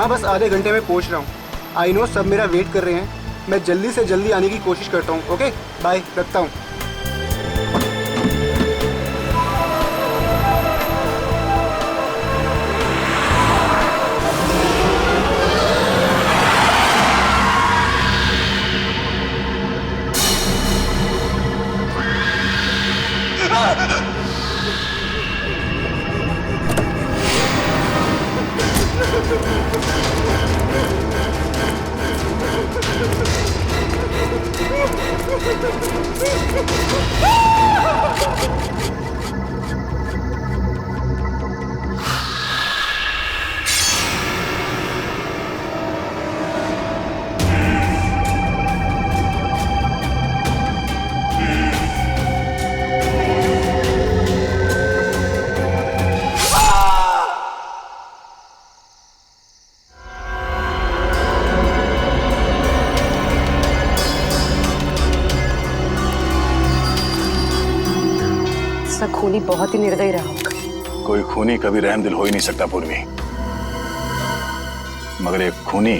बस आधे घंटे में पहुंच रहा हूँ। आई नो सब मेरा वेट कर रहे हैं। मैं जल्दी से जल्दी आने की कोशिश करता हूँ। ओके बाय, रखता हूँ। खूनी बहुत ही निर्दयी रहा होगा। कोई खूनी कभी रहमदिल हो ही नहीं सकता पूर्वी, मगर एक खूनी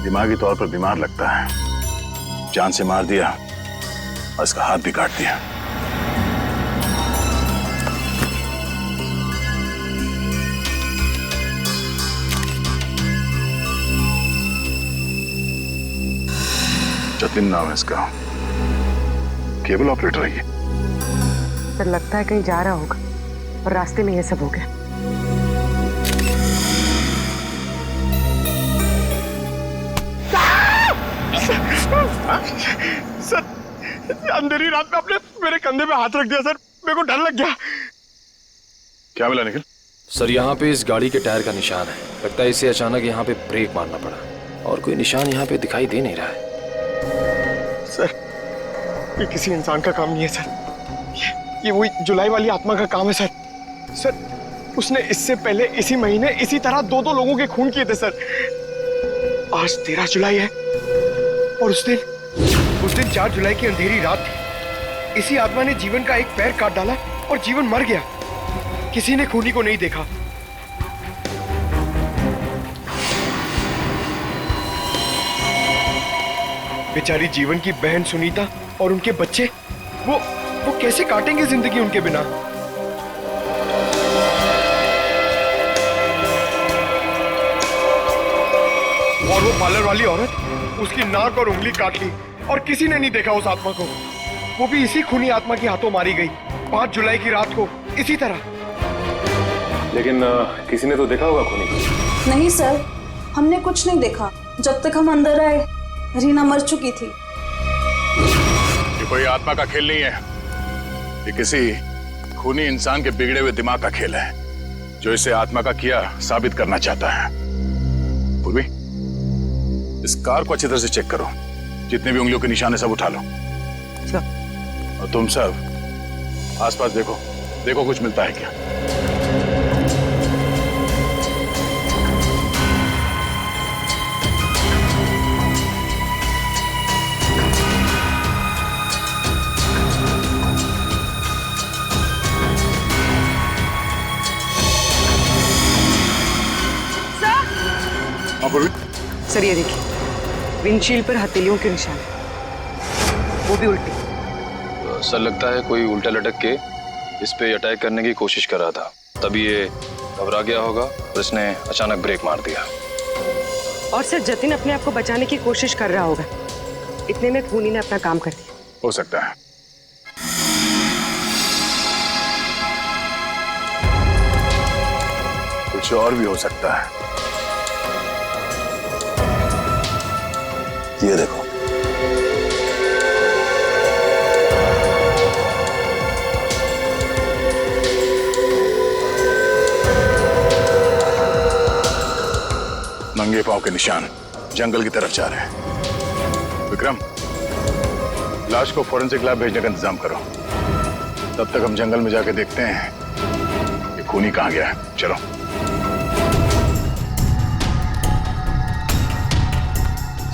दिमागी तौर पर बीमार लगता है। जान से मार दिया और इसका हाथ भी काट दिया। जतिन नाम है इसका, केबल ऑपरेटर है ये। सर लगता है कहीं जा रहा होगा और रास्ते में ये सब हो गया। सर अंधेरी रात में आपने मेरे कंधे पे हाथ रख दिया सर, मेरे को डर लग गया। क्या मिला निखिल? सर यहाँ पे इस गाड़ी के टायर का निशान है। लगता है इसे अचानक यहाँ पे ब्रेक मारना पड़ा और कोई निशान यहाँ पे दिखाई दे नहीं रहा है। सर ये किसी इंसान का काम नहीं है सर, ये वही जुलाई वाली आत्मा का काम है सर। सर उसने इससे पहले इसी महीने इसी तरह दो लोगों के खून किए थे सर। आज 13 जुलाई है और उस दिन 4 जुलाई की अंधेरी रात थी। इसी आत्मा ने जीवन का एक पैर काट डाला और जीवन मर गया। किसी ने खूनी को नहीं देखा। बेचारी जीवन की बहन सुनीता और उनके बच्चे, वो कैसे काटेंगे जिंदगी उनके बिना। और वो पार्लर वाली औरत, उसकी नाक और उंगली काट ली और किसी ने नहीं देखा उस आत्मा को। वो भी इसी खूनी आत्मा के हाथों मारी गई 5 जुलाई की रात को इसी तरह। लेकिन किसी ने तो देखा होगा खूनी को। नहीं सर, हमने कुछ नहीं देखा। जब तक हम अंदर आए रीना मर चुकी थी। ये कोई आत्मा का खेल नहीं है, ये किसी खूनी इंसान के बिगड़े हुए दिमाग का खेल है जो इसे आत्मा का किया साबित करना चाहता है। पूर्वी, इस कार को अच्छी तरह से चेक करो। जितने भी उंगलियों के निशान है सब उठा लो। और तुम सब आसपास देखो कुछ मिलता है क्या। सर ये देखिए, विंडशील्ड पर हथेलियों के निशान, वो भी उल्टी। सर लगता है कोई उल्टा लटक के इस पे अटैक करने की कोशिश कर रहा था, तभी ये घबरा गया होगा और इसने अचानक ब्रेक मार दिया। और सर जतिन अपने आप को बचाने की कोशिश कर रहा होगा, इतने में खूनी ने अपना काम कर दिया। हो सकता है। कुछ और भी हो सकता है। ये देखो, नंगे पांव के निशान जंगल की तरफ जा रहे हैं। विक्रम, लाश को फोरेंसिक लैब भेजने का इंतजाम करो। तब तक हम जंगल में जाके देखते हैं कि खूनी कहां गया है। चलो।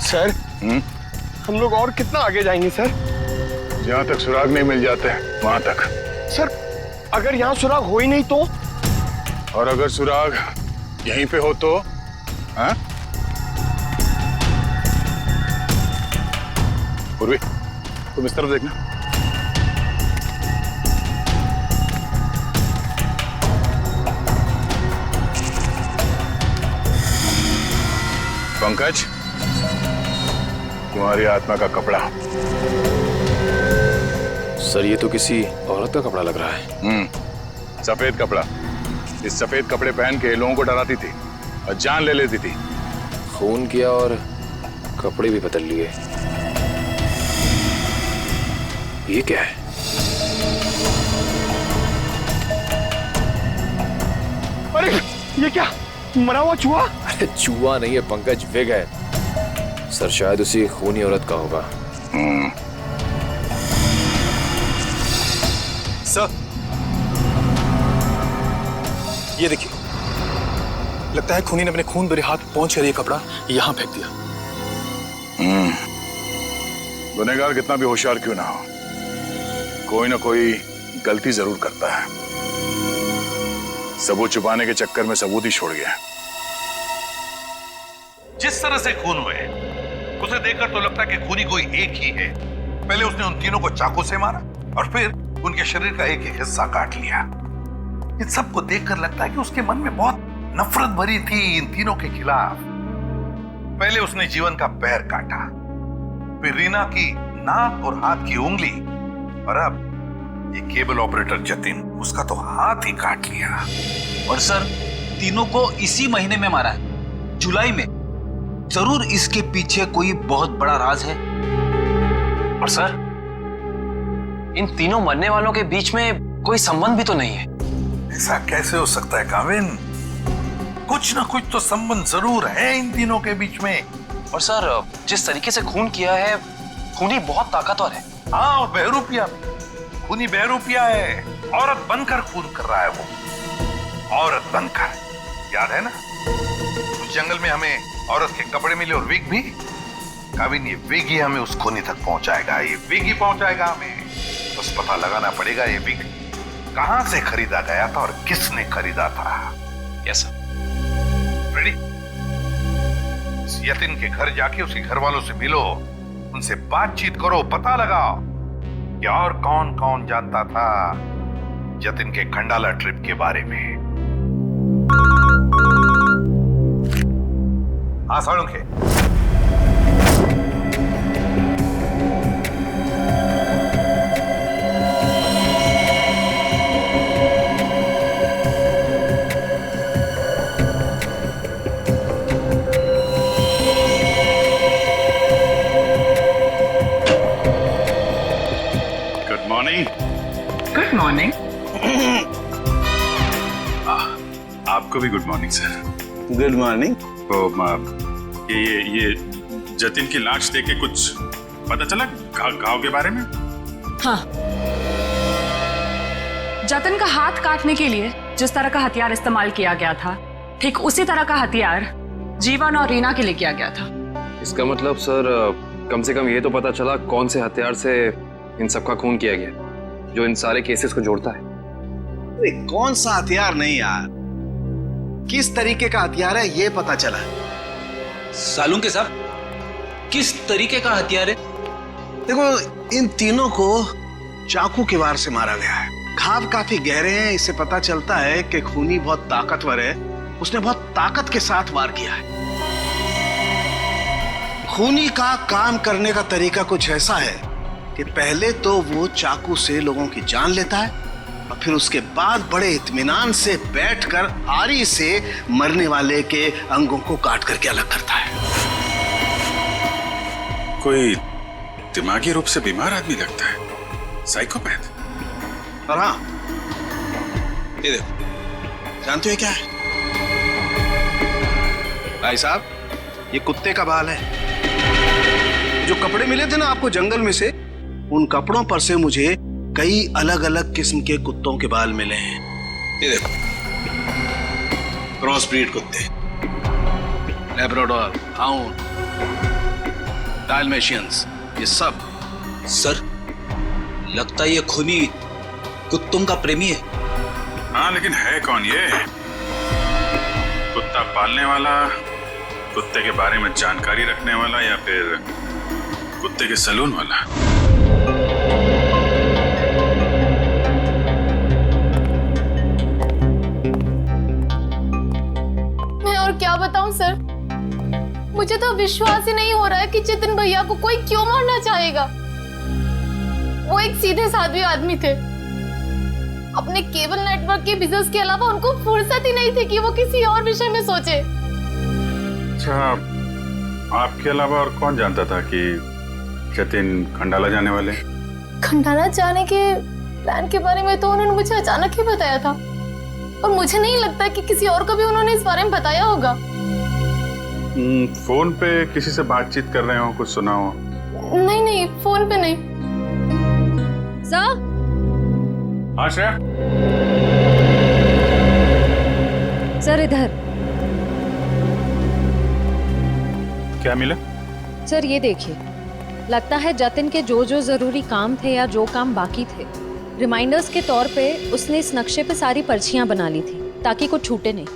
सर हम लोग और कितना आगे जाएंगे सर? जहां तक सुराग नहीं मिल जाते वहां तक। सर अगर यहाँ सुराग हो ही नहीं तो? और अगर सुराग यहीं पे हो तो हाँ? पूर्वी, तुम इस तरफ देखना। पंकज, तुम्हारी आत्मा का कपड़ा। सर ये तो किसी औरत का कपड़ा लग रहा है। सफेद कपड़ा। इस सफेद कपड़े पहन के लोगों को डराती थी और जान ले लेती थी। खून किया और कपड़े भी बदल लिए। ये क्या है? अरे ये क्या, मरा हुआ चूहा? अरे चूहा नहीं है पंकज, विग है। सर शायद उसी खूनी औरत का होगा। सर ये देखिए, लगता है खूनी ने अपने खून भरे हाथ पहुंच कर ये कपड़ा यहां फेंक दिया। गुनहगार कितना भी होशियार क्यों ना हो, कोई ना कोई गलती जरूर करता है। सबूत छुपाने के चक्कर में सबूत ही छोड़ गया। जिस तरह से खून हुए उसे देखकर तो लगता है कि खूनी कोई एक ही है। पहले उसने उन तीनों को चाकू से मारा और फिर उनके शरीर का एक एक हिस्सा काट लिया। इन सबको देखकर लगता है कि उसके मन में बहुत नफरत भरी थी इन तीनों के खिलाफ। पहले उसने जीवन का पैर काटा, फिर रीना की नाक और हाथ की उंगली, और अब ये केबल ऑपरेटर जतिन, उसका तो हाथ ही काट लिया। और सर तीनों को इसी महीने में मारा है, जुलाई में। जरूर इसके पीछे कोई बहुत बड़ा राज है। और सर इन तीनों मरने वालों के बीच में कोई संबंध भी तो नहीं है। ऐसा कैसे हो सकता है काविन? कुछ ना कुछ तो संबंध जरूर है इन तीनों के बीच में। और सर जिस तरीके से खून किया है, खूनी बहुत ताकतवर है। हाँ, और बहरूपिया भी। खूनी बहरूपिया है, औरत बनकर खून कर रहा है वो, औरत बनकर। याद है ना उस जंगल में हमें औरत के कपड़े मिले और विग भी? काविन ये विग ही हमें उस खूनी तक पहुंचाएगा, ये विग ही पहुंचाएगा हमें। बस पता लगाना पड़ेगा ये विग कहां से खरीदा गया था और किसने खरीदा था। Yes sir. रेडी? यतिन के घर जाके उसके घर वालों से मिलो, उनसे बातचीत करो, पता लगाओ कि और कौन कौन जानता था जतिन के खंडाला ट्रिप के बारे में। हाँ साळुंखे, गुड मॉर्निंग। आपको भी good morning sir. Good morning. तो ये जतिन की लाश देख के कुछ पता चला घाव के बारे में? हाँ, जतिन का हाथ काटने के लिए जिस तरह का हथियार इस्तेमाल किया गया था, ठीक उसी तरह का हथियार जीवन और रीना के लिए किया गया था। इसका मतलब सर कम से कम ये तो पता चला कौन से हथियार से इन सबका खून किया गया, जो इन सारे केसेस को जोड़ता है। अरे कौन सा हथियार नहीं यार, किस तरीके का हथियार है ये पता चला। सालुंखे साहब, किस तरीके का हथियार है? देखो इन तीनों को चाकू के वार से मारा गया है। घाव काफी गहरे हैं, इससे पता चलता है कि खूनी बहुत ताकतवर है, उसने बहुत ताकत के साथ वार किया है। खूनी का काम करने का तरीका कुछ ऐसा है कि पहले तो वो चाकू से लोगों की जान लेता है और फिर उसके बाद बड़े इत्मीनान से बैठकर आरी से मरने वाले के अंगों को काट करके अलग करता है। कोई दिमागी रूप से बीमार आदमी लगता है, साइकोपैथ। और हाँ, ये देखो, जानते हो क्या है भाई साहब? ये कुत्ते का बाल है। जो कपड़े मिले थे ना आपको जंगल में से, उन कपड़ों पर से मुझे कई अलग अलग किस्म के कुत्तों के बाल मिले हैं। ये देखो, क्रॉस ब्रीड कुत्ते, लैब्राडोर, हाउंड, डाल्मेशियंस, ये सब। सर लगता है ये खूनी कुत्तों का प्रेमी है। हाँ, लेकिन है कौन ये? कुत्ता पालने वाला कुत्ते के बारे में जानकारी रखने वाला या फिर कुत्ते के सलून वाला? मैं और क्या बताऊं सर, मुझे तो विश्वास ही नहीं हो रहा है कि जितिन भैया को कोई क्यों मारना चाहेगा। वो एक सीधे साधे आदमी थे। अपने केबल नेटवर्क के बिजनेस के अलावा उनको फुर्सत ही नहीं थी कि वो किसी और विषय में सोचे। अच्छा, आपके अलावा और कौन जानता था कि जतिन खंडाला जाने वाले? खंडाला जाने के प्लान के बारे में तो उन्होंने मुझे अचानक ही बताया था, और मुझे नहीं लगता कि किसी और को भी उन्होंने इस बारे में बताया होगा। फोन पे किसी से बातचीत कर रहे हो, कुछ सुना हो? नहीं नहीं, फोन पे नहीं। हाँ श्रेया। सर इधर। क्या मिला? सर ये देखिए, लगता है जतिन के जो जो जरूरी काम थे या जो काम बाकी थे, रिमाइंडर्स के तौर पे उसने इस नक्शे पे सारी पर्चियां बना ली थी ताकि कुछ छूटे नहीं।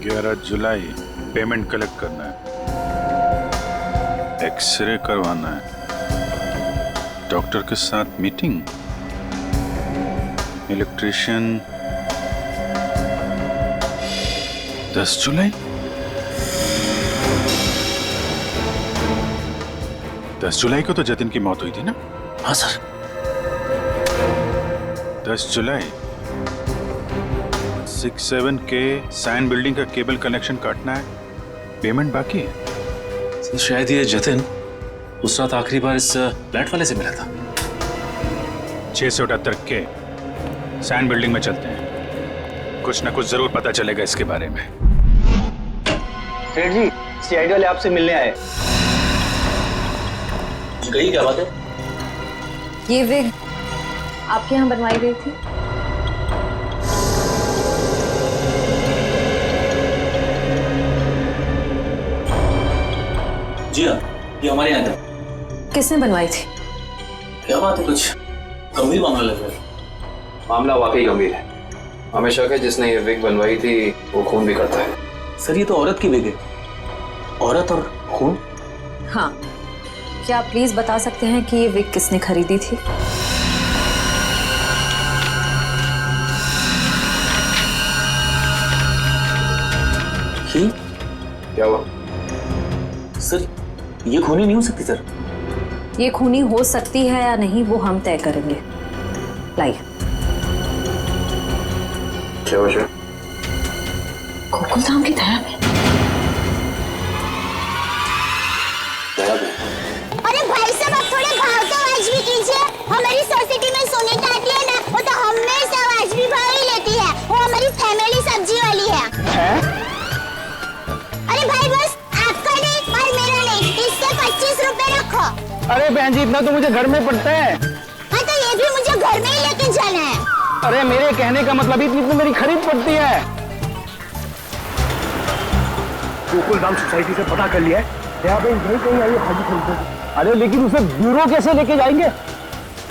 11 जुलाई पेमेंट कलेक्ट करना है, एक्सरे करवाना है, डॉक्टर के साथ मीटिंग, इलेक्ट्रिशियन 10 जुलाई। 10 जुलाई को तो जतिन की मौत हुई थी ना? हाँ सर। 10 जुलाई 67 के साइन बिल्डिंग का केबल कनेक्शन काटना है, पेमेंट बाकी है। सर शायद ये जतिन उस रात आखिरी बार इस फ्लैट वाले से मिला था। 678 के साइन बिल्डिंग में चलते हैं, कुछ ना कुछ जरूर पता चलेगा इसके बारे में। सेठ जी, सीआईडी वाले आपसे मिलने आए। गई क्या बात है? ये विग आपके यहाँ बनवाई गई थी? जी हाँ, ये हमारे यहाँ था। किसने बनवाई थी? क्या बात है, कुछ गंभीर मामला लग रहा है। मामला वाकई गंभीर है। हमें शक है जिसने ये विग बनवाई थी वो खून भी करता है। सर ये तो औरत की विग है। औरत और खून? हाँ, क्या आप प्लीज बता सकते हैं कि ये विग किसने खरीदी थी? क्या हुआ? सर ये खूनी नहीं हो सकती सर। ये खूनी हो सकती है या नहीं वो हम तय करेंगे। लाइए। क्या वजह? गोकुल धाम की दया में। अरे भाई साहब, आप थोड़े भाव तो आवाज भी कीजिए। हमारी सोसाइटी में सुनीता आती है ना, वो तो हमेशा आवाज भी भाव ही लेती है। वो हमारी फैमिली सब्जी वाली है? अरे भाई बस आपका नहीं और मेरा नहीं, इससे 25 रुपए रखो। अरे बहन जी, इतना तो मुझे घर में पड़ता है। हाँ तो ये भी मुझे घर में ही लेके जाना है। अरे मेरे कहने का मतलब इतनी तो मेरी खरीद पड़ती है। गोकुल धाम सोसाइटी से पता कर लिया है, यहाँ पे यही कहीं आई है भाजी खरीदने। अरे लेकिन उसे ब्यूरो कैसे लेके जाएंगे?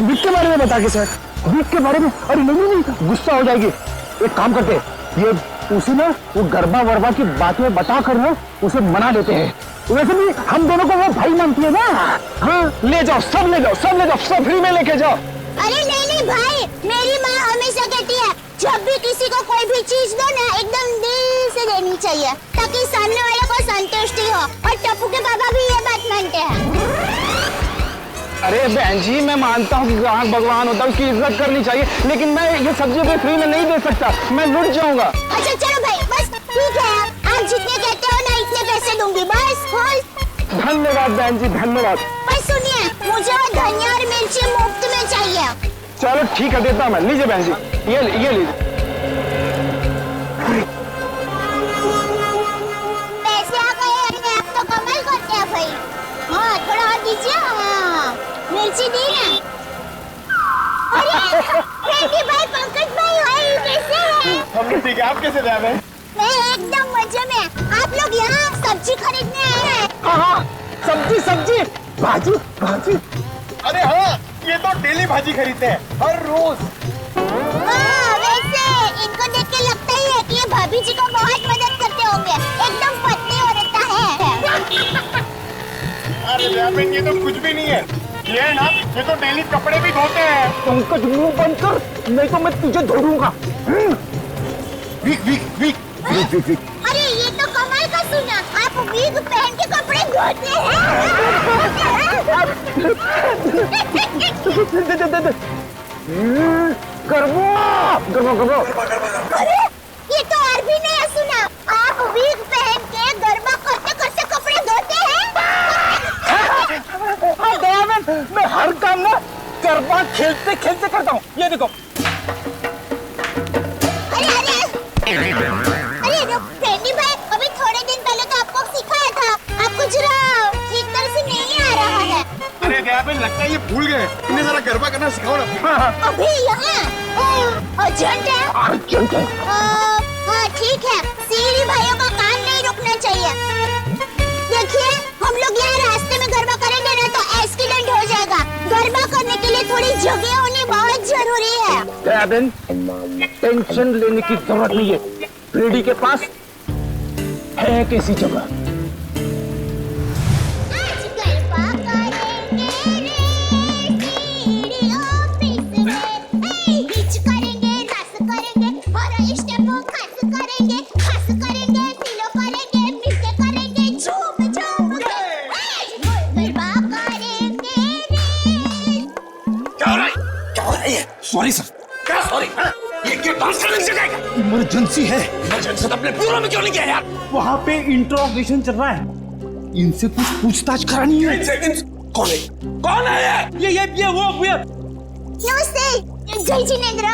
बिग के बारे में बता के सर। बिग के बारे में? अरे नहीं, गुस्सा हो जाएगी। एक काम करते हैं, ये उसे ना वो गरबा वरबा की बातें बता कर ना उसे मना देते हैं। वैसे भी हम दोनों को वो भाई मानती है ना। हाँ ले जाओ, सब ले जाओ, सब ले जाओ, सब फ्री में लेके जाओ। अरे नहीं भाई, मेरी माँ हमेशा कहती है जब भी किसी को कोई भी चीज दो ना एकदम दिल से देनी चाहिए ताकि सामने वाले को संतुष्टि हो। और टप्पू के पापा भी ये बात मानते हैं। अरे बहन जी, मैं मानता हूँ कि ग्राहक भगवान होता है, उसकी इज्जत करनी चाहिए, लेकिन मैं ये सब्जी भी फ्री में नहीं दे सकता, मैं लुट जाऊंगा। अच्छा चलो भाई, बस ठीक है, आप जितने कहते हो ना इतने पैसे दूंगी बस। धन्यवाद बहन जी, धन्यवाद। पर सुनिए, मुझे वो धनिया और मिर्ची मुफ्त में चाहिए। चलो ठीक है, देता मैं। लीजिए बहन जी, ये लीजिए। पैसे आ गए, आप तो कमाल करते हैं भाई। हाँ थोड़ा और दीजिए। हाँ मिर्ची दी ना। अरे भाई, पंकज भाई, भाई कैसे हैं? हम ठीक है, आप कैसे रह रहे हैं? मैं एकदम मजे में। आप लोग यहाँ सब्जी खरीदने आए हैं? हाँ, सब्जी, भाजी। अरे हाँ, ये तो डेली भाजी खरीदते हैं, हर रोज। हाँ, वैसे इनको देख के लगता ही है कि ये भाभी जी को बहुत मदद करते होंगे। एकदम पतली औरत है। दयाबेन ये तो कुछ भी नहीं है, ये है ना, ये तो डेली कपड़े भी धोते हैं। पंकज मुंह बंद कर, नहीं तो मैं तुझे धो दूंगा। Weak weak weak weak weak weak. अरे ये तो कमाल का सुना, आप विग पहन के कपड़े धोते हैं। अरे ये तो और भी नया सुना, आप विग पहन के गरबा करते करते कपड़े धोते हैं। हाँ दयाबेन, मैं हर काम ना गरबा खेलते खेलते करता हूँ। ये देखो। अरे फ्रेंडी भाई, अभी थोड़े दिन पहले तो आपको सिखाया था, आपको जरा ठीक तरह से नहीं आ रहा है। अरे दयाबेन, लगता है ये भूल गए, इन्हें जरा गरबा करना सिखाओ ना। अभी यहाँ अर्जेंट है। अर्जेंट है। हाँ ठीक है, सीढ़ी भाइयों का काम नहीं रुकना चाहिए। देखिए, हम लोग यहाँ रास्ते में गरबा करेंगे ना तो एक्सीडेंट हो जाएगा। गरबा करने के लिए थोड़ी जगह होनी बहुत जरूरी है। दयाबेन, टेंशन लेने की जरूरत नहीं है, फ्रेडी के पास है कैसी जगह। Sorry sir. क्या सॉरी? ये क्या डांस करने की जगह है? इमरजेंसी है। इमरजेंसी तो अपने ब्यूरो में क्यों नहीं गया यार? वहाँ पे इंट्रोगेशन चल रहा है, इनसे कुछ पूछताछ करानी है। कौन है? कौन है ये वो नमस्ते, जय जिनेंद्र,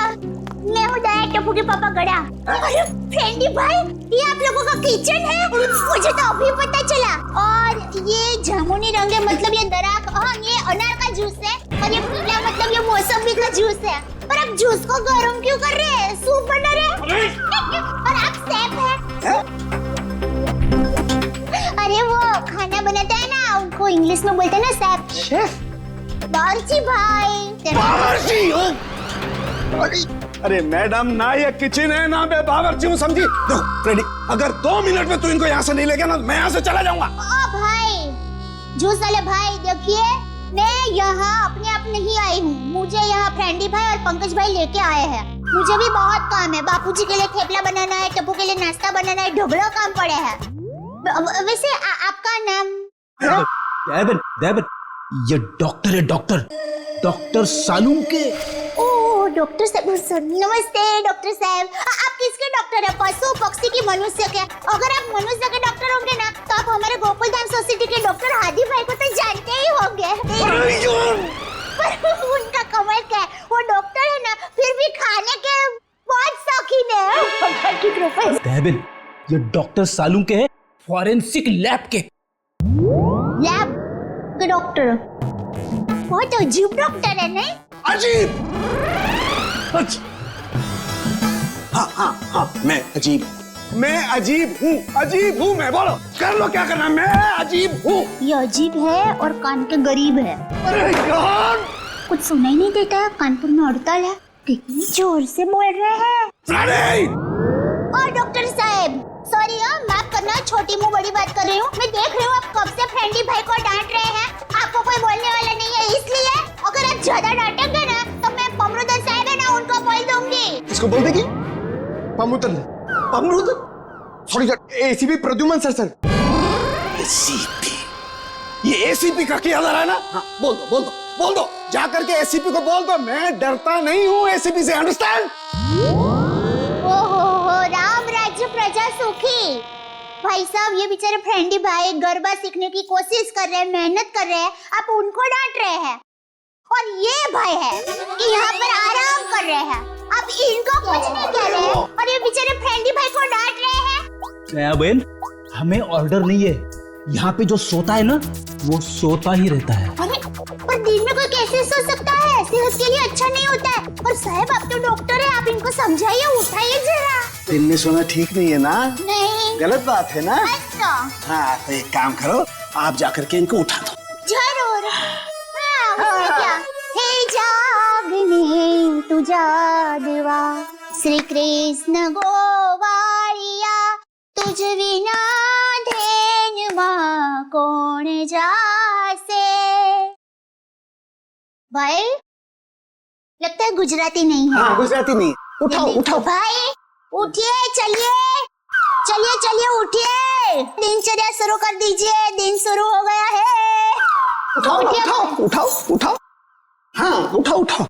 मैं हूँ दया टप्पू के पापा गड़ा। अरे फ्रेंडी भाई, ये आप लोगों का किचन है? मुझे तो अभी पता चला। और ये जामुनी रंग है, मतलब ये दराक, हाँ ये अनार का जूस है, और ये पीला मतलब ये मौसमी का जूस है। पर आप जूस को गर्म क्यों कर रहे हैं? सूप बना रहे हैं? और आप सेफ हैं? अरे वो खाना बनाता है ना, उनको इंग्लिश में बोलते हैं ना सेफ। शेफ? बावर्ची भाई। बावर्ची हो? अरे मैडम, ना ये किचन है ना मैं बावर्ची हूँ, समझी? देखो फ्रेडी, अगर 2 मिनट में तू इनको यहाँ से नहीं ले गया ना, मैं यहाँ से चला जाऊंगा। ओ भाई, जूस वाले भाई, देखिए मैं यहाँ अपने आप नहीं आई हूँ, मुझे यहाँ फ्रेंडी भाई और पंकज भाई लेके आए हैं। मुझे भी बहुत काम है, बापूजी के लिए थेपला बनाना है, टप्पू के लिए नाश्ता बनाना है, ढोकला काम पड़े हैं। वैसे आपका नाम? दयाबेन, ये डॉक्टर है, डॉक्टर सालूम के। ओह डॉक्टर साहब, नमस्ते डॉक्टर साहब। आप किसके डॉक्टर है, पशु पक्षी की मनुष्य के? अगर आप मनुष्य के डॉक्टर होंगे ना तो आप हमारे गोकुलधाम सोसाइटी के डॉक्टर हादी भाई को तो जानते ही होंगे। उनका कमाल क्या है, वो डॉक्टर है ना, फिर भी खाने के बहुत शौकीन है। दयाबेन, ये डॉक्टर सालूम के है, फॉरेंसिक लैब के। लैब के डॉक्टर? बहुत अजीब डॉक्टर है नहीं? अजीब? हाँ, मैं अजीब हूँ, मैं। बोलो, कर लो क्या करना, मैं अजीब हूँ। ये अजीब है और कान के गरीब है। अरे यार, कुछ सुनाई नहीं देता है, कानपुर में हड़ताल है, कितनी जोर से बोल रहे हैं। और डॉक्टर साहब, सॉरी माफ करना, छोटी मुंह बड़ी बात कर रही हूँ। मैं देख रही हूँ आप कब से फ्रेंडी भाई को डांट रहे हैं, आपको कोई बोलने वाला नहीं है, इसलिए अगर आप ज्यादा डांटेंगे ना तो मैं पमरुदन साहब है ना, उनको बोल दूंगी। किसको बोल देगी? पमरुदन? Sorry sir, ACP Pradyuman sir. ACP? ये एसीपी का क्या है ना? हाँ, बोल दो, जा करके एसीपी को बोल दो, मैं डरता नहीं हूँ एसीपी से, अंडरस्टैंड? ओहो, राम राज्य प्रजा सुखी। भाई साहब, ये बेचारे फ्रेंडी भाई गरबा सीखने की कोशिश कर रहे हैं, मेहनत कर रहे हैं, आप उनको डांट रहे हैं। और ये भाई है कि यहाँ पर आराम कर रहे हैं, आप इनको कुछ नहीं कह रहे हैं, और ये बेचारे फ्रेंडी भाई को डांट रहे हैं। दयाबेन, हमें ऑर्डर नहीं है, यहाँ पे जो सोता है ना वो सोता ही रहता है। अरे पर दिन में कोई कैसे सो सकता है, सेहत के लिए अच्छा नहीं होता है। और साहब आप तो डॉक्टर है, आप इनको समझाइए, उठाइए जरा। दिन में सोना ठीक नहीं है ना? नहीं, गलत बात है ना? अच्छा। हाँ, तो एक काम करो, आप जाकर के इनको उठा दो। जरूर। हाँ, उसमें क्या? हे जागने तू जागवा, श्री कृष्ण गोवालिया, तुझ विना धेनुमा कोण जासे। भाई लगता है गुजराती नहीं है। हाँ गुजराती नहीं। उठाओ उठाओ भाई, उठिए, चलिए चलिए चलिए उठिए, दिनचर्या शुरू कर दीजिए, दिन शुरू हो गया है। उठाओ उठाओ उठाओ उठाओ, हाँ उठाओ उठाओ।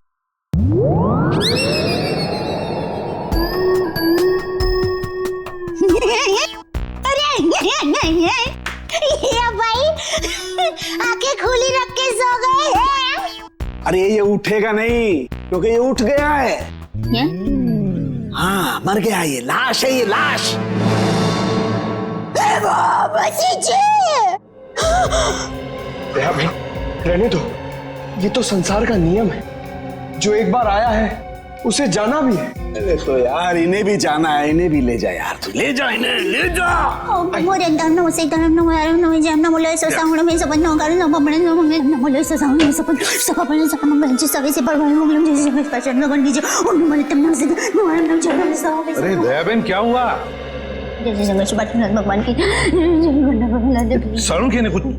अरे ये भाई आंखें खुली रख के सो गए हैं। अरे ये उठेगा नहीं क्योंकि ये उठ गया है। हाँ मर गया, ये लाश है, ये लाश। भाई रहने दो, ये तो संसार का नियम है, जो एक बार आया है उसे जाना भी है। अरे तो यार इन्हें भी जाना है, इन्हें भी ले जा यार, तू ले जा इन्हें, ले जा। अरे दयाबेन क्या हुआ? भगवान की सरुण के ने कुछ नहीं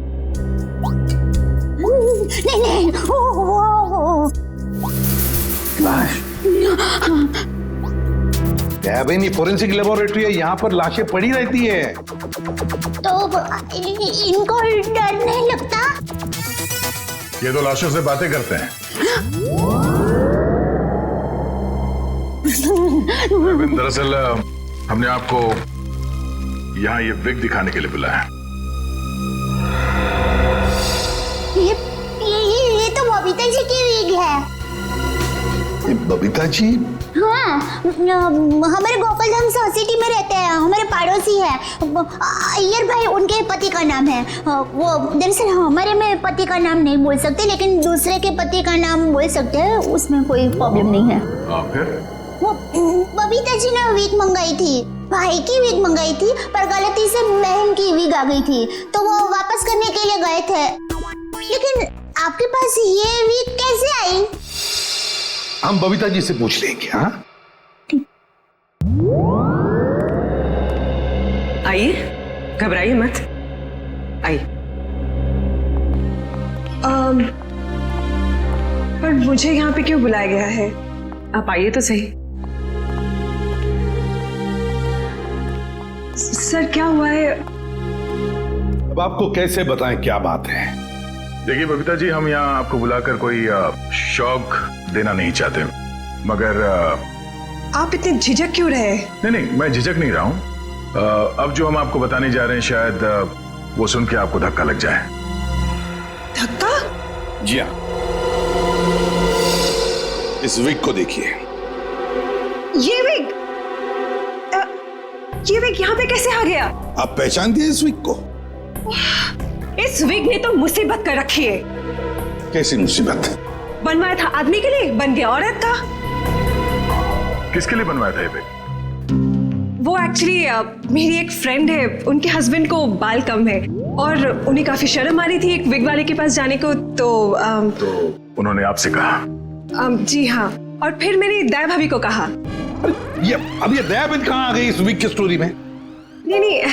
दयाबेन, ये फोरेंसिक लेबोरेटरी है, यहाँ पर लाशें पड़ी रहती है। तो इनको डर नहीं लगता? ये तो लाशों से बातें करते हैं। दरअसल हमने आपको यहाँ ये विग दिखाने के लिए बुलाया है। ये तो बबीता जी की विग है। ये बबीता जी? हाँ, हमारे गोकुलधाम सोसाइटी में रहते हैं, हमारे पड़ोसी है। अय्यर भाई उनके पति का नाम है। वो दरअसल हमारे में पति का नाम नहीं बोल सकते, लेकिन दूसरे के पति का नाम बोल सकते हैं, उसमें कोई प्रॉब्लम नहीं है। फिर वो बबीता जी ने विग मंगाई थी, भाई की विग मंगाई थी, पर गलती से बहन की विग आ गई थी, तो वो वापस करने के लिए गए थे। लेकिन आपके पास ये विग कैसे आई? हम बबीता जी से पूछ लेंगे। हाँ आइए, घबराइए मत, आइए। पर मुझे यहाँ पे क्यों बुलाया गया है? आप आइए तो सही। सर क्या हुआ है? अब आपको कैसे बताएं क्या बात है? देखिए बबीता जी, हम यहाँ आपको बुलाकर कोई शौक देना नहीं चाहते, मगर आप इतने झिझक क्यों रहे? नहीं, मैं झिझक नहीं रहा हूँ। अब जो हम आपको बताने जा रहे हैं, शायद वो सुन के आपको धक्का लग जाए। धक्का? जी हाँ, इस विग को देखिए। ये विग यहाँ पे कैसे आ गया? आप पहचानती हैं इस विग को? इस विग ने तो मुसीबत कर रखी है। कैसी मुसीबत? बनवाया था आदमी के लिए, बन गया औरत का। किसके लिए बनवाया था ये विग? वो एक्चुअली मेरी एक फ्रेंड है, उनके हस्बैंड को बाल कम है और उन्हें काफी शर्म आ रही थी एक विग वाले के पास जाने को, तो उन्होंने आपसे कहा? जी हाँ, और फिर मेरी दया भाभी को कहा। अब ये दयाबेन कहाँ आ गई इस विग की स्टोरी में? नहीं,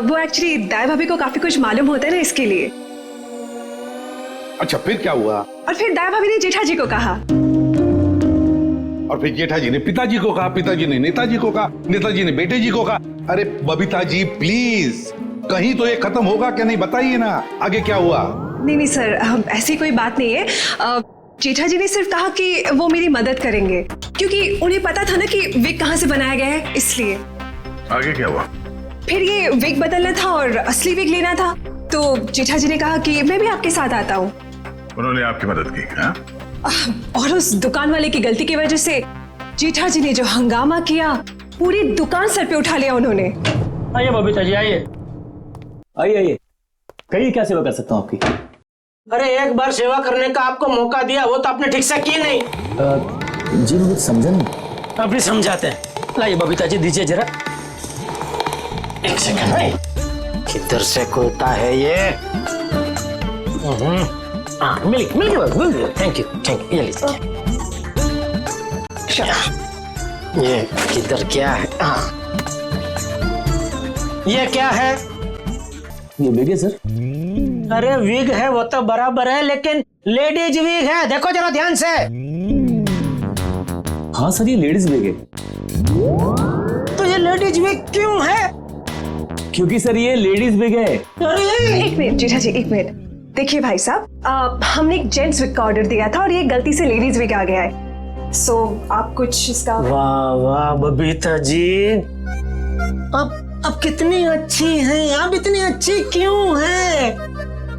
वो एक्चुअली दया भाभी को काफी कुछ मालूम होता है ना, इसके लिए। अच्छा फिर क्या हुआ? और फिर दया भाभी ने जेठा जी को कहा, और फिर जेठा जी ने पिताजी को कहा, पिताजी ने नेताजी को कहा, नेताजी ने बेटे जी को कहा। अरे बबीता जी प्लीज, कहीं तो ये खत्म होगा क्या नहीं, बताइए ना आगे क्या हुआ? नहीं सर, ऐसी कोई बात नहीं है। जेठा जी ने सिर्फ कहा कि वो मेरी मदद करेंगे, क्योंकि उन्हें पता था ना कि विग कहाँ से बनाया गया है, इसलिए। आगे क्या हुआ? फिर ये विग बदलना था और असली विग लेना था, तो जेठा जी ने कहा कि मैं भी आपके साथ आता हूँ। उन्होंने आपकी मदद की? हाँ? और उस दुकान वाले की गलती की वजह से जेठा जी ने जो हंगामा किया, पूरी दुकान सर पे उठा लिया उन्होंने। आइए बबीता जी, आइए आइए, कहिए क्या सेवा कर सकता हूँ आपकी? अरे एक बार सेवा करने का आपको मौका दिया, वो तो आपने ठीक से की नहीं। जी मैं कुछ समझा नहीं। अभी समझाते हैं। लाइए बबीता जी, दीजिए जरा। एक सेकंड, किधर से खोता है ये? मिल गया। थैंक यू, ये लीजिए। ये किधर क्या है? ये क्या है? ये बेगे सर। अरे विग है वो तो बराबर है, लेकिन लेडीज विग है, देखो जरा ध्यान से। हाँ सर, ये लेडीज विग है। तो ये लेडीज विग क्यों है? क्योंकि सर ये लेडीज विग है। अरे एक मिनट जेठा जी, एक मिनट। देखिए भाई साहब, हमने एक जेंट्स विग का ऑर्डर दिया था और ये गलती से लेडीज विग आ गया है। सो आप कुछ इसका। वाह वाह बबीता जी, अब कितनी अच्छी हैं आप, इतनी अच्छी क्यों हैं?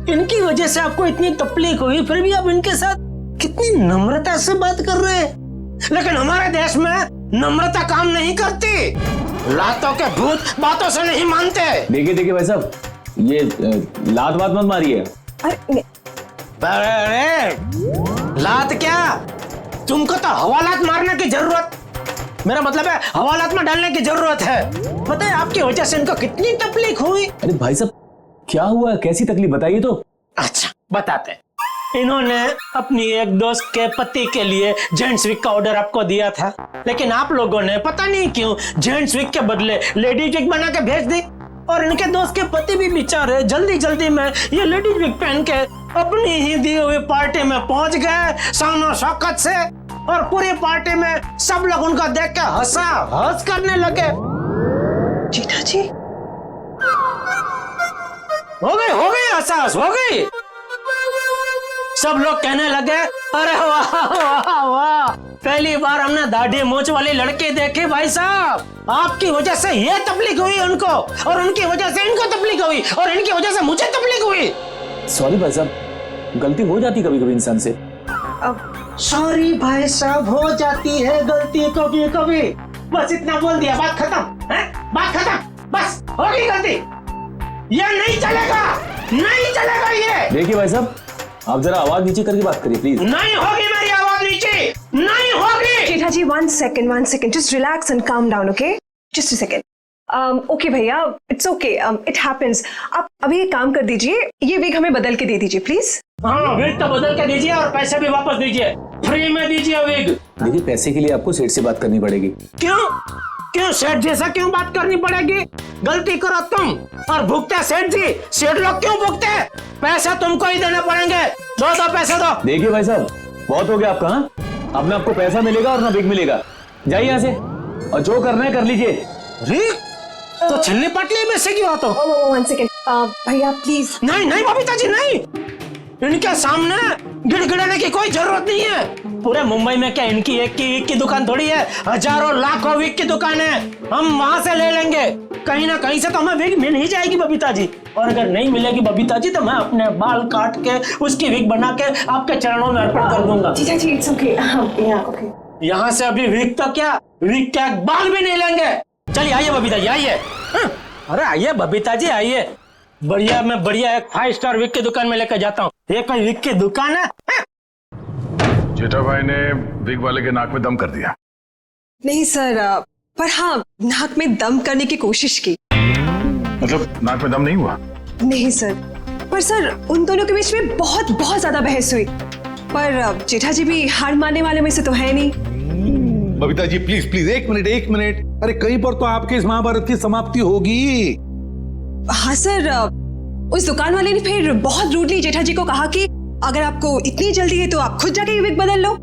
इनकी वजह से आपको इतनी तकलीफ हुई, फिर भी आप इनके साथ कितनी नम्रता से बात कर रहे हैं। लेकिन हमारे देश में नम्रता काम नहीं करती, लातों के भूत बातों से नहीं मानते। देखिए भाई साहब, ये लात बात मत मारिए। अरे लात क्या, तुमको तो हवालात मारने की जरूरत, मेरा मतलब है हवालात में डालने की जरूरत है। पता है आपकी वजह से इनको कितनी तकलीफ हुई। अरे भाई साहब क्या हुआ, कैसी तकलीफ बताइए तो। अच्छा बताते। इन्होंने अपनी एक दोस्त के पति के लिए जेंट्स विग का ऑर्डर आपको दिया था, लेकिन आप लोगों ने पता नहीं क्यों जेंट्स विग के बदले लेडीज विग बना के भेज दी। और इनके दोस्त के पति भी बेचारे जल्दी जल्दी में ये लेडीज विग पहन के अपनी ही दी हुई पार्टी में पहुंच गए शानो शौकत से, और पूरी पार्टी में सब लोग उनको देख के हंस करने लगे। जेठा जी हो गई एहसास हो गई। सब लोग कहने लगे अरे वाह वाह वाह, पहली बार हमने दाढ़ी मूंछ वाली लड़की देखी भाई साहब। आपकी वजह से ये तकलीफ हुई उनको, और उनकी वजह से इनको तकलीफ हुई, और इनकी वजह से मुझे तकलीफ हुई। सॉरी भाई साहब, गलती हो जाती कभी कभी इंसान से। अब सॉरी भाई साहब, हो जाती है गलती कभी कभी, बस इतना बोल दिया, बात खत्म है, बात खत्म, बस हो गई गलती। ये नहीं चलेगा, नहीं चलेगा ये। देखिए भाई साहब, आप जरा आवाज नीचे करके बात करिए प्लीज। नहीं होगी मेरी आवाज नीचे, नहीं होगी। जेठा जी one second, just relax and calm down, okay? Just a second. Okay भैया, it's okay, it happens. आप अभी एक काम कर दीजिए, ये विग हमें बदल के दे दीजिए प्लीज। हाँ विग तो बदल के दीजिए और पैसे भी वापस दीजिए, फ्री में दीजिए विग। देखिए पैसे के लिए आपको सेठ से बात करनी पड़ेगी। क्यों सेठ जैसा क्यों बात करनी पड़ेगी? गलती करो तुम और भुगते सेठ जी, सेठ लोग क्यों भुगते? पैसा तुमको ही देने पड़ेंगे, दो पैसे दो। देखिए भाई साहब, बहुत हो गया आपका। अब ना आपको पैसा मिलेगा और ना विग मिलेगा, जाइए यहाँ से, और जो करना है कर लीजिए। तो छलनी पटली में से की बात हो। One second, भैया प्लीज। नहीं बबीता जी नहीं, इनके सामने गिड़गिड़ाने की कोई जरूरत नहीं है। पूरे मुंबई में क्या इनकी एक की विग की दुकान थोड़ी है, हजारों लाखों विग की दुकान है, हम वहां से ले लेंगे। कहीं ना कहीं से तो हमें विग मिल ही जाएगी बबीता जी, और अगर नहीं मिलेगी बबीता जी तो मैं अपने बाल काट के उसकी विग बना के आपके चरणों में अर्पण कर दूंगा। जीजा जी इट्स ओके, ओके। यहाँ से अभी विग तो क्या, विग क्या बाल भी नहीं लेंगे। चलिए आइए बबीता जी आइए। अरे आइए बबीता जी आइए, बढ़िया एक 5 स्टार विग की दुकान में लेकर जाता हूँ। ये कोई विग की दुकान है? जेठा भाई ने विग वाले के नाक में दम कर दिया। नहीं सर, पर हाँ नाक में दम करने की कोशिश की। मतलब नाक में दम नहीं हुआ? नहीं सर, पर सर उन दोनों के बीच में बहुत ज्यादा बहस हुई, पर जेठा जी भी हार मानने वाले में से तो है नहीं। बबीता जी प्लीज एक मिनट, अरे कहीं पर तो आपके इस महाभारत की समाप्ति होगी। हाँ सर, उस दुकान वाले ने फिर बहुत रूडली जेठा जी को कहा कि अगर आपको इतनी जल्दी है तो आप खुद जाके विग बदल लो।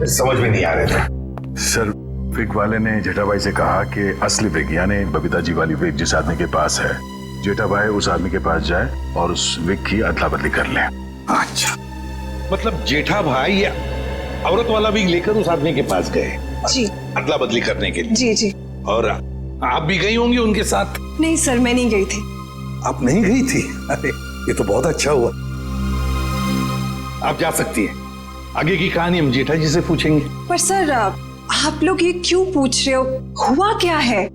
समझ में नहीं आ रहा था सर। विग वाले ने जेठा भाई से कहा कि असली विग यानी बबीता जी वाली विग जिस आदमी के पास है, जेठा भाई उस आदमी के पास जाए और उस विग की अदला बदली कर ले। अच्छा, मतलब जेठा भाई ये औरत वाला विग लेकर उस आदमी के पास गए जी, अदला बदली करने के लिए। जी। और आप भी गई होंगी उनके साथ? नहीं सर, मैं नहीं गई थी। आप नहीं गई थी? अरे ये तो बहुत अच्छा हुआ। आप जा सकती हैं, आगे की कहानी हम जेठा जी से पूछेंगे। पर सर आप लोग ये क्यों पूछ रहे हो, हुआ क्या है?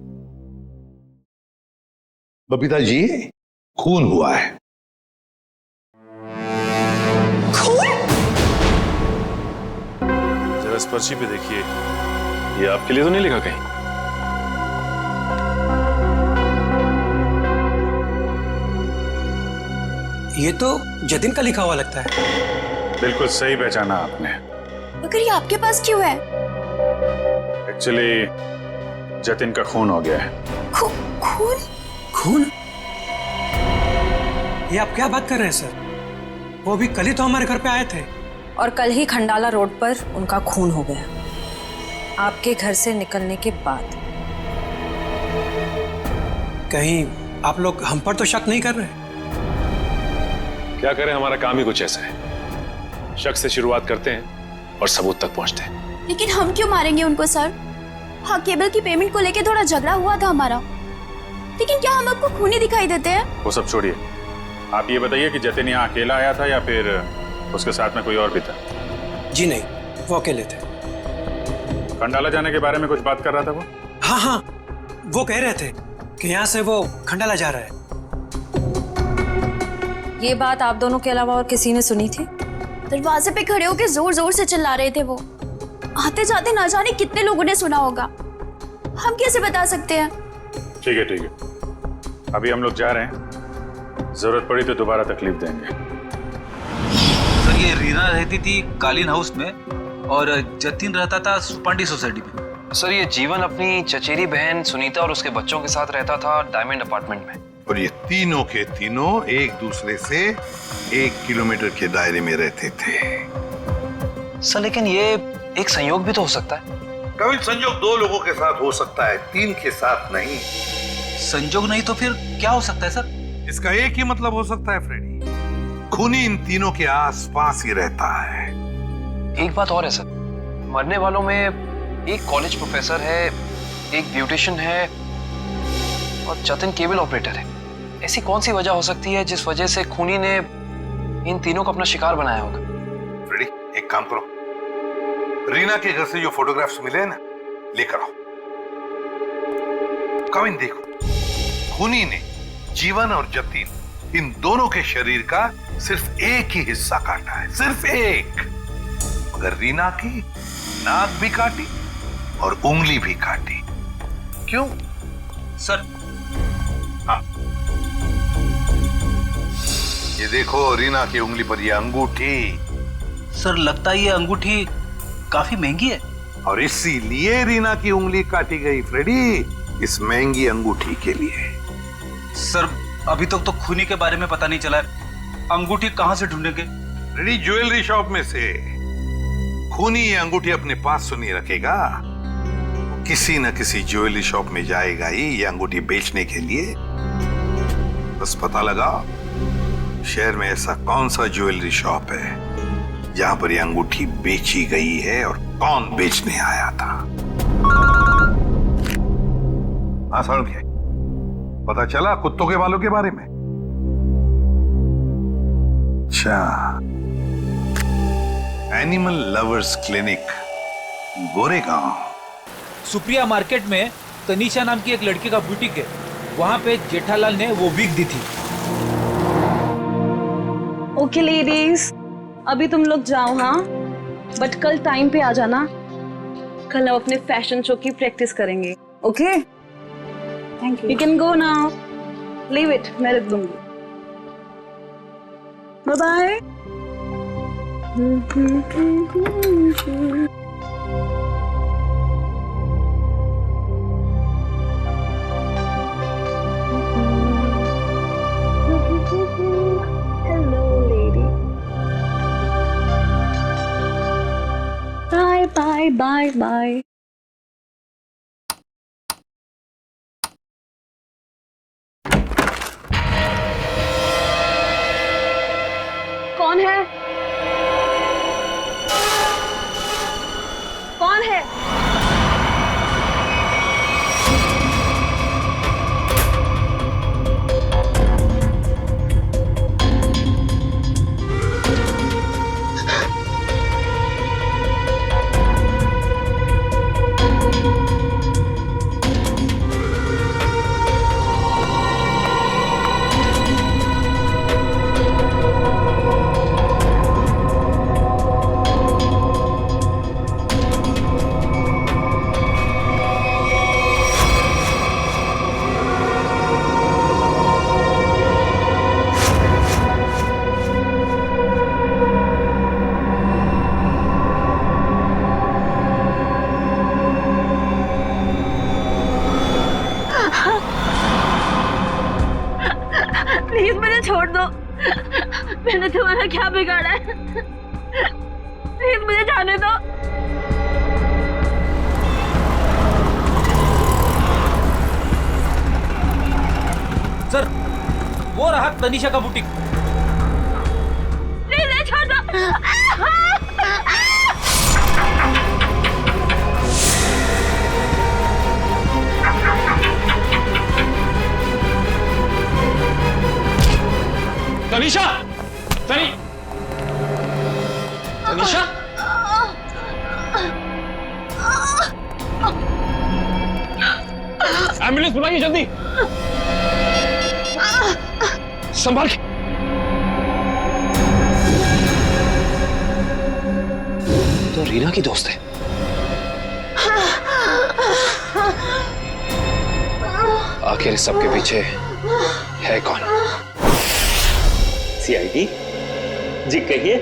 बबीता जी खून हुआ है। खून? जरा इस पर्ची पे देखिए, ये आपके लिए तो नहीं लिखा कहीं? ये तो जतिन का लिखा हुआ लगता है। बिल्कुल सही पहचाना आपने। मगर ये आपके पास क्यों है? एक्चुअली जतिन का खून हो गया है। खून? खून? ये आप क्या बात कर रहे हैं सर? वो भी कल ही तो हमारे घर पे आए थे। और कल ही खंडाला रोड पर उनका खून हो गया, आपके घर से निकलने के बाद। कहीं आप लोग हम पर तो शक नहीं कर रहे? क्या करें, हमारा काम ही कुछ ऐसा है। शक से शुरुआत करते हैं और सबूत तक पहुंचते हैं। लेकिन हम क्यों मारेंगे उनको सर? हाँ, केबल की पेमेंट को लेके थोड़ा झगड़ा हुआ था हमारा, लेकिन क्या हम आपको खूनी दिखाई देते हैं? वो सब छोड़िए, आप ये बताइए कि जतिन यहाँ अकेला आया था या फिर उसके साथ में कोई और भी था? जी नहीं, वो अकेले थे। खंडाला जाने के बारे में कुछ बात कर रहा था वो? हाँ हाँ, वो कह रहे थे कि यहाँ से वो खंडाला जा रहा है। ये बात आप दोनों के अलावा और किसी ने सुनी थी? दरवाजे पे खड़े होकर जोर जोर से चिल्ला रहे थे वो। आते जाते ना जाने कितने लोगों ने सुना होगा, हम कैसे बता सकते हैं? ठीक है ठीक है, अभी हम लोग जा रहे हैं, जरूरत पड़ी तो दोबारा तकलीफ देंगे। सर, ये रीना रहती थी कालीन हाउस में और जतिन रहता था सुपांडी सोसाइटी में। सर, ये जीवन अपनी चचेरी बहन सुनीता और उसके बच्चों के साथ रहता था डायमंड अपार्टमेंट में। और ये तीनों के तीनों एक दूसरे से 1 किलोमीटर के दायरे में रहते थे। सर, लेकिन ये एक संयोग भी तो हो सकता है। कभी संयोग 2 लोगों के साथ हो सकता है, 3 के साथ नहीं। संयोग नहीं तो फिर क्या हो सकता है सर? इसका एक ही मतलब हो सकता है फ्रेडी, खूनी इन तीनों के आसपास ही रहता है। एक बात और है सर, मरने वालों में एक कॉलेज प्रोफेसर है, एक ब्यूटिशियन है और जतिन केबल ऑपरेटर है। ऐसी कौन सी वजह हो सकती है जिस वजह से खूनी ने इन तीनों को अपना शिकार बनाया होगा? फ्रेडी, एक काम करो, रीना के घर से जो फोटोग्राफ्स मिले ना, लेकर आओ। कविन देखो, खूनी ने जीवन और जतिन इन दोनों के शरीर का सिर्फ एक ही हिस्सा काटा है, सिर्फ एक। मगर रीना की नाक भी काटी और उंगली भी काटी। क्यों सर? हाँ, ये देखो रीना की उंगली पर ये अंगूठी। सर, लगता है ये अंगूठी काफी महंगी है। और इसीलिए रीना की उंगली काटी गई फ्रेडी, इस महंगी अंगूठी के लिए। सर, अभी तक तो खूनी के बारे में पता नहीं चला है, अंगूठी कहां से ढूंढेंगे? फ्रेडी, ज्वेलरी शॉप में से। खूनी ये अंगूठी अपने पास तो नहीं रखेगा, किसी न किसी ज्वेलरी शॉप में जाएगा ही ये अंगूठी बेचने के लिए। बस पता लगा शहर में ऐसा कौन सा ज्वेलरी शॉप है जहां पर ये अंगूठी बेची गई है और कौन बेचने आया था। आसान क्या, पता चला कुत्तों के बालों के बारे में? अच्छा, animal lovers clinic, Goregaon. Supriya market में तनीषा नाम की एक लड़की का बुटीक है, वहां पे जेठालाल ने वो विग दी थी। ओके लेडीज, अभी तुम लोग जाओ, हाँ, बट कल टाइम पे आ जाना। कल हम अपने फैशन शो की प्रैक्टिस करेंगे। Okay, thank you. You can go now, leave it, मैं रख दूंगी। Bye bye. Bye, bye, bye. कौन है? कौन है? प्लीज मुझे छोड़ दो। मैंने तुम्हारा क्या बिगाड़ा है? प्लीज मुझे जाने दो। सर, वो रहा तनीषा का बुटीक। प्लीज छोड़ दो। तनीषा, तनीषा, एम्बुलेंस बुलाइए जल्दी। संभाल के। तो रीना की दोस्त है। आखिर इस सब के पीछे है कौन? सीआईडी जी, कहिए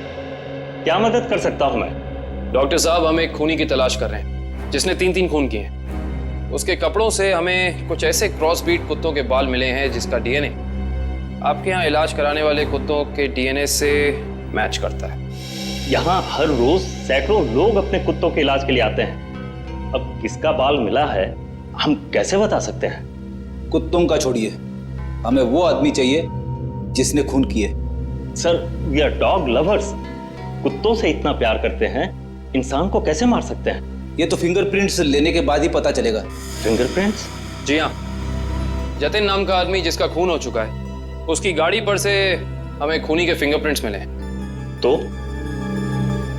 क्या मदद कर सकता हूं मैं? डॉक्टर साहब, हम एक खूनी की तलाश कर रहे हैं जिसने 3 खून किए हैं। उसके कपड़ों से हमें कुछ ऐसे क्रॉस ब्रीड कुत्तों के बाल मिले हैं जिसका डीएनए आपके यहाँ इलाज कराने वाले कुत्तों के डीएनए से मैच करता है। यहाँ हर रोज सैकड़ों लोग अपने कुत्तों के इलाज के लिए आते हैं। अब किसका बाल मिला है हम कैसे बता सकते हैं? कुत्तों का छोड़िए, हमें वो आदमी चाहिए जिसने खून किए। Sir, we are dog lovers. कुत्तों से इतना प्यार करते हैं, इंसान को कैसे मार सकते हैं? ये तो फिंगरप्रिंट्स लेने के बाद ही पता चलेगा। फिंगरप्रिंट्स? जी हाँ, जतिन नाम का आदमी जिसका खून हो चुका है, उसकी गाड़ी पर से हमें खूनी के फिंगरप्रिंट्स मिले हैं। तो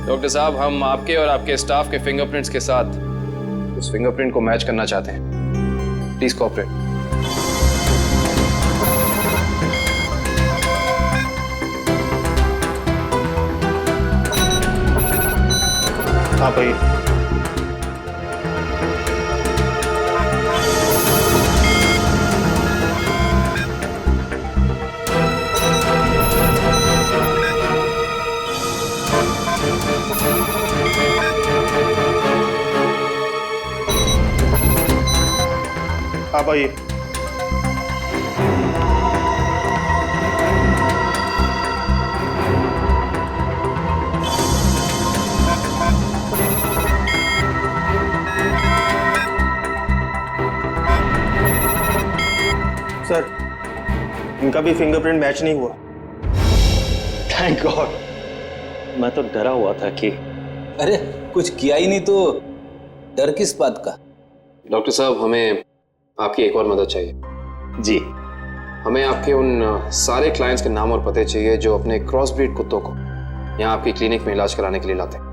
डॉक्टर साहब, हम आपके और आपके स्टाफ के फिंगरप्रिंट्स के साथ उस फिंगरप्रिंट को मैच करना चाहते हैं। Please cooperate. हाँ भाई। हाँ भाई। सर, इनका भी फिंगरप्रिंट मैच नहीं हुआ। Thank God. मैं तो डरा हुआ था कि अरे कुछ किया ही नहीं तो डर किस बात का? डॉक्टर साहब, हमें आपकी एक और मदद चाहिए। जी। हमें आपके उन सारे क्लाइंट्स के नाम और पते चाहिए जो अपने क्रॉस ब्रीड कुत्तों को यहाँ आपकी क्लिनिक में इलाज कराने के लिए लाते हैं।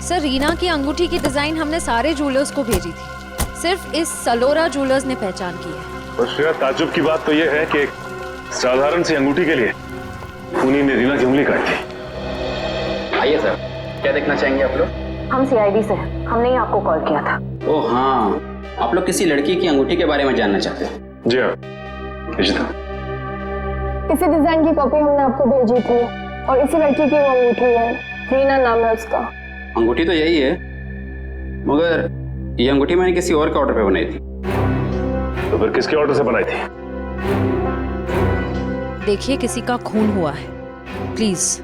सर, रीना की अंगूठी की डिजाइन हमने सारे जूलर्स को भेजी थी, सिर्फ इस सलोरा जूलर्स ने पहचान की है। और श्रेया, ताज्जुब की बात तो यह है कि एक साधारण सी अंगूठी के लिए खूनी ने रीना की उंगली काट दी। आइए सर, क्या देखना चाहेंगे आप लोग? हम सीआईडी से हैं, हमने ही आपको कॉल किया था। ओह हाँ, आप लोग किसी लड़की की अंगूठी के बारे में जानना चाहते हैं? जी हाँ, इसी डिजाइन की कॉपी हमने आपको भेजी थी और इसी लड़की की वो अंगूठी है, रीना नाम है उसका। अंगूठी तो यही है, मगर ये अंगूठी मैंने किसी और के ऑर्डर पे बनाई थी। तो फिर किसके ऑर्डर से बनाई थी? देखिए, किसी का खून हुआ है, प्लीज।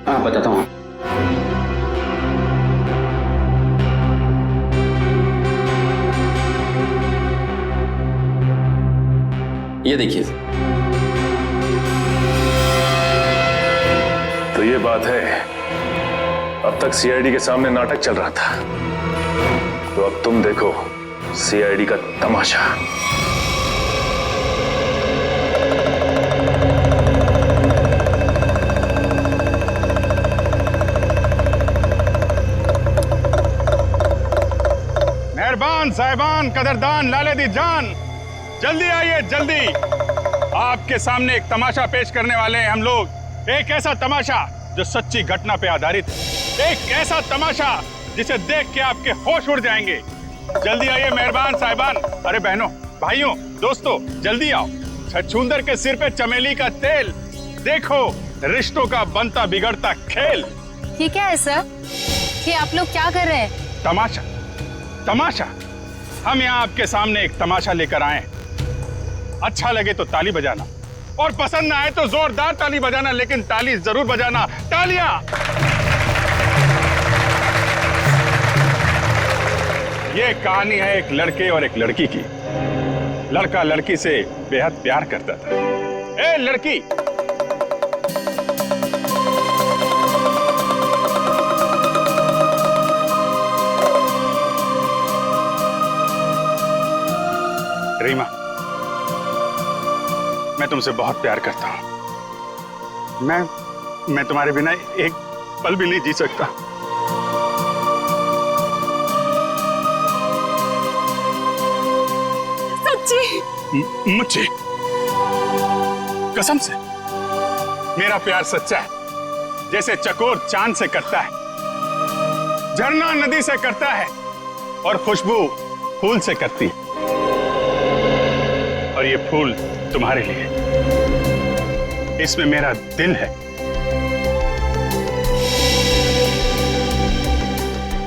हाँ, बताता हूँ। ये देखिए। तो ये बात है, अब तक सीआईडी के सामने नाटक चल रहा था, तो अब तुम देखो सीआईडी का तमाशा। मेहरबान साहिबान, कदरदान, लाले दी जान, जल्दी आइए जल्दी। आपके सामने एक तमाशा पेश करने वाले हैं हम लोग। एक ऐसा तमाशा जो सच्ची घटना पे आधारित है, एक ऐसा तमाशा जिसे देख के आपके होश उड़ जाएंगे। जल्दी आइए मेहरबान साहिबान। अरे बहनों, भाइयों, दोस्तों, जल्दी आओ। छछूंदर के सिर पे चमेली का तेल, देखो रिश्तों का बनता बिगड़ता खेल। ये क्या है सर? ये आप लोग क्या कर रहे हैं? तमाशा, तमाशा। हम यहाँ आपके सामने एक तमाशा लेकर आए हैं। अच्छा लगे तो ताली बजाना, और पसंद ना आए तो जोरदार ताली बजाना, लेकिन ताली जरूर बजाना। तालियां। ये कहानी है एक लड़के और एक लड़की की। लड़का लड़की से बेहद प्यार करता था। ए लड़की, रीमा, मैं तुमसे बहुत प्यार करता हूं। मैं तुम्हारे बिना एक पल भी नहीं जी सकता। सच्ची? मुझे कसम से मेरा प्यार सच्चा है, जैसे चकोर चांद से करता है, झरना नदी से करता है, और खुशबू फूल से करती है। और ये फूल तुम्हारे लिए, इसमें मेरा दिल है।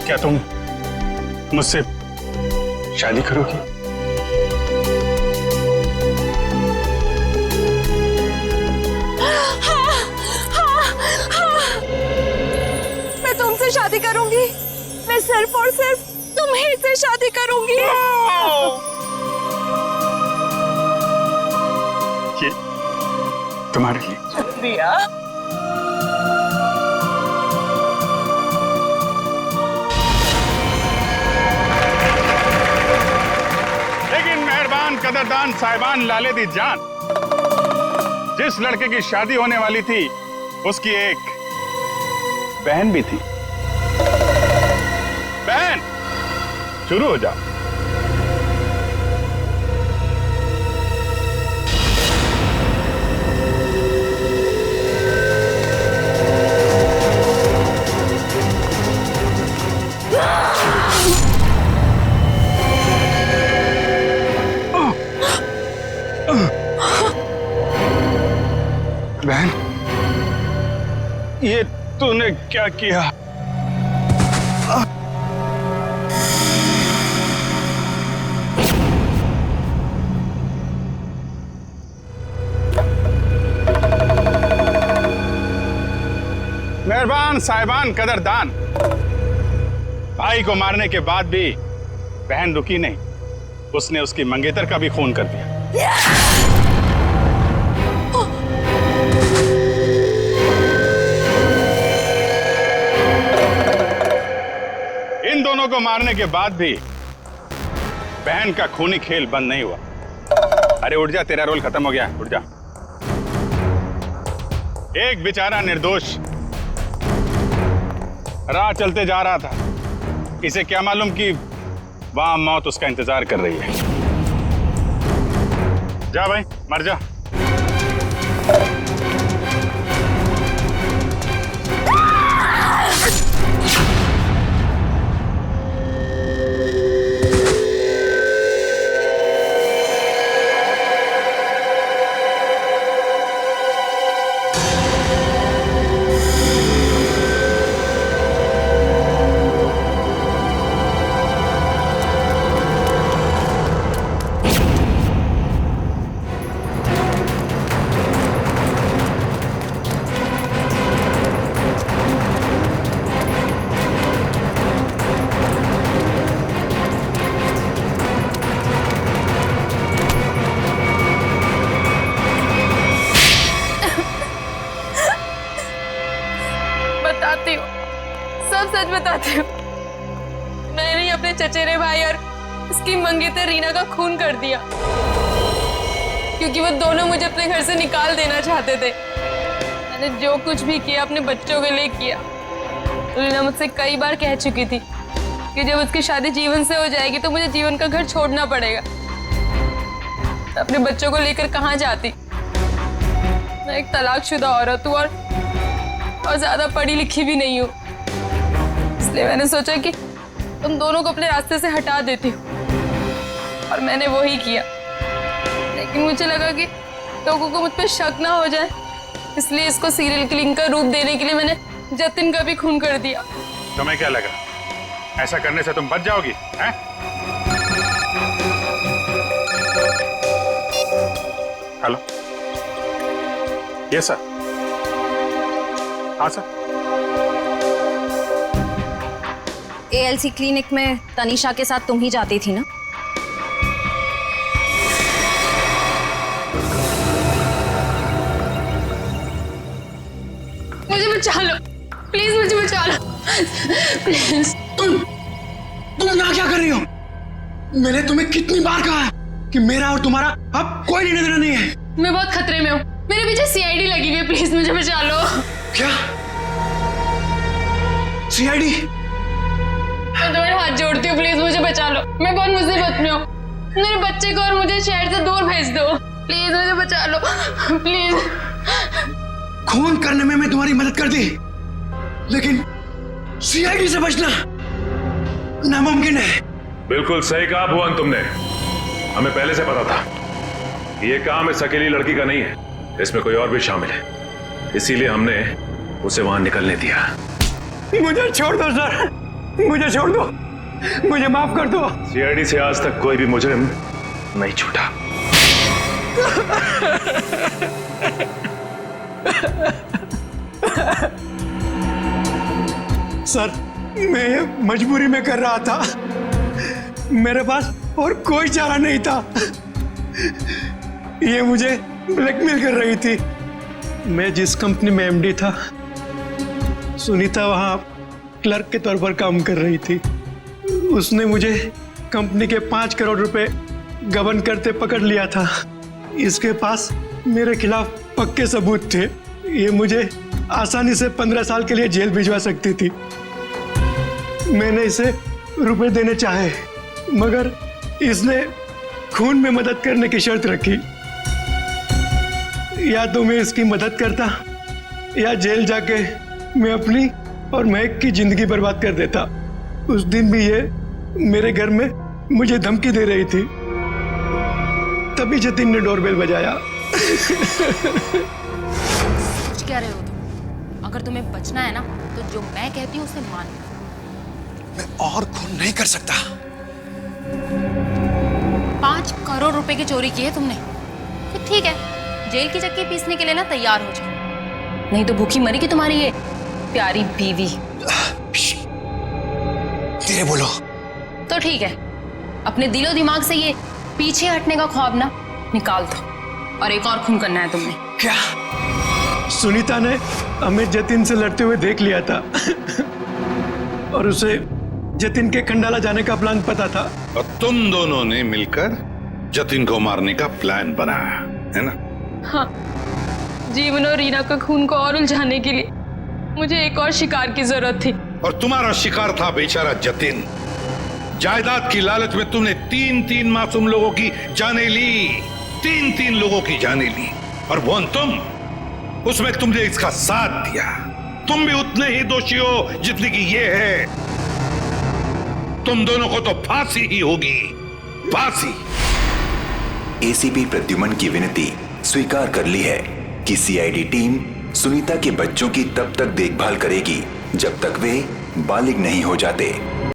क्या तुम मुझसे शादी करोगी? मैं तुमसे शादी करूंगी। मैं सिर्फ और सिर्फ तुम्हीं से शादी करूंगी। ये तुम्हारे लिए। शुक्रिया। लेकिन मेहरबान कदरदान साहिबान लाले दी जान, जिस लड़के की शादी होने वाली थी उसकी एक बहन भी थी। बहन, शुरू हो जाओ। बहन, ये तूने क्या किया? मेहरबान साहिबान कदरदान, भाई को मारने के बाद भी बहन रुकी नहीं, उसने उसकी मंगेतर का भी खून कर दिया। इन दोनों को मारने के बाद भी बहन का खूनी खेल बंद नहीं हुआ। अरे उठ जा, तेरा रोल खत्म हो गया, उठ जा। एक बेचारा निर्दोष राह चलते जा रहा था, इसे क्या मालूम कि वहां मौत उसका इंतजार कर रही है। जा भाई, मर जा। बताती हूँ, सब सच बताती हूँ। मैंने ही अपने चचेरे भाई और उसकी मंगेतर रीना का खून कर दिया, क्योंकि वो दोनों मुझे अपने घर से निकाल देना चाहते थे। मैंने जो कुछ भी किया अपने बच्चों के लिए किया। रीना मुझसे कई बार कह चुकी थी कि जब उसकी शादी जीवन से हो जाएगी तो मुझे जीवन का घर छोड़ना पड़ेगा। अपने बच्चों को लेकर कहाँ जाती? मैं एक तलाकशुदा औरत हूँ और ज्यादा पढ़ी लिखी भी नहीं हूँ, इसलिए मैंने सोचा कि तुम दोनों को अपने रास्ते से हटा देती हूँ, और मैंने वो ही किया। लेकिन मुझे लगा कि लोगों को मुझ पर शक ना हो जाए, इसलिए इसको सीरियल किलिंग का रूप देने के लिए मैंने जतिन का भी खून कर दिया। तुम्हें क्या लगा ऐसा करने से तुम बच जाओगी, हैं? Yes sir. हाँ सर। ALC क्लिनिक में तनीषा के साथ तुम ही जाती थी ना? मुझे बचा लो प्लीज, मुझे बचा लो प्लीज। तुम यहाँ क्या कर रही हो? मैंने तुम्हें कितनी बार कहा है कि मेरा और तुम्हारा अब कोई लेना देना नहीं है। मैं बहुत खतरे में हूँ, मेरे पीछे CID लगी हुई है, प्लीज मुझे बचा लो। क्या CID? मैं तुम्हारे हाथ जोड़ती हूँ, प्लीज मुझे बचा लो, मैं बहुत मुसीबत में हूँ। मेरे बच्चे को और मुझे शहर से दूर भेज दो, प्लीज मुझे बचा लो प्लीज। खून करने में मैं तुम्हारी मदद कर दी, लेकिन CID से बचना नामुमकिन है। बिल्कुल सही कहा भुवन तुमने। हमें पहले से पता था कि ये काम इस अकेली लड़की का नहीं है, इसमें कोई और भी शामिल है, इसीलिए हमने उसे वहां निकलने दिया। मुझे छोड़ दो सर, मुझे छोड़ दो, मुझे माफ कर दो। CID से आज तक कोई भी मुजरिम नहीं छूटा। सर, मैं ये मजबूरी में कर रहा था, मेरे पास और कोई चारा नहीं था। ये मुझे ब्लैकमेल कर रही थी। मैं जिस कंपनी में MD था, सुनीता वहां क्लर्क के तौर पर काम कर रही थी। उसने मुझे कंपनी के 5 करोड़ रुपए गबन करते पकड़ लिया था। इसके पास मेरे खिलाफ पक्के सबूत थे। ये मुझे आसानी से 15 साल के लिए जेल भिजवा सकती थी। मैंने इसे रुपए देने चाहे, मगर इसने खून में मदद करने की शर्त रखी। या तो मैं इसकी मदद करता या जेल जाके मैं अपनी और महक की जिंदगी बर्बाद कर देता। उस दिन भी ये मेरे घर में मुझे धमकी दे रही थी। तभी जतिन ने डोरबेल बजाया। सोच क्या रहे हो तुम? अगर तुम्हें बचना है ना तो जो मैं कहती हूँ उसे मान। मैं और खून नहीं कर सकता। 5 करोड़ रुपए की चोरी की है तुमने, तो ठीक है, जेल की चक्की पीसने के लिए ना तैयार हो जाओ, नहीं तो भूखी मरेगी तुम्हारी ये प्यारी बीवी। धीरे बोलो। तो ठीक है, अपने दिलो दिमाग से ये पीछे हटने का ख्वाब ना निकाल दो, और एक और खून करना है तुमने। क्या? सुनीता ने हमें जतिन से लड़ते हुए देख लिया था और उसे जतिन के खंडाला जाने का प्लान पता था। और तुम दोनों ने मिलकर जतिन को मारने का प्लान बनाया है ना? हाँ, जीवन और रीना का खून को और उलझाने के लिए मुझे एक और शिकार की जरूरत थी। और तुम्हारा शिकार था बेचारा जतिन। जायदाद की लालच में तुमने 3-3 मासूम लोगों की जानें ली, 3-3 लोगों की जानें ली। और वो तुम, उसमें तुमने इसका साथ दिया। तुम भी उतने ही दोषी हो जितनी कि ये है। तुम दोनों को तो फांसी ही होगी, फांसी। ACP प्रद्युमन की विनती स्वीकार कर ली है कि CID टीम सुनीता के बच्चों की तब तक देखभाल करेगी जब तक वे बालिग नहीं हो जाते।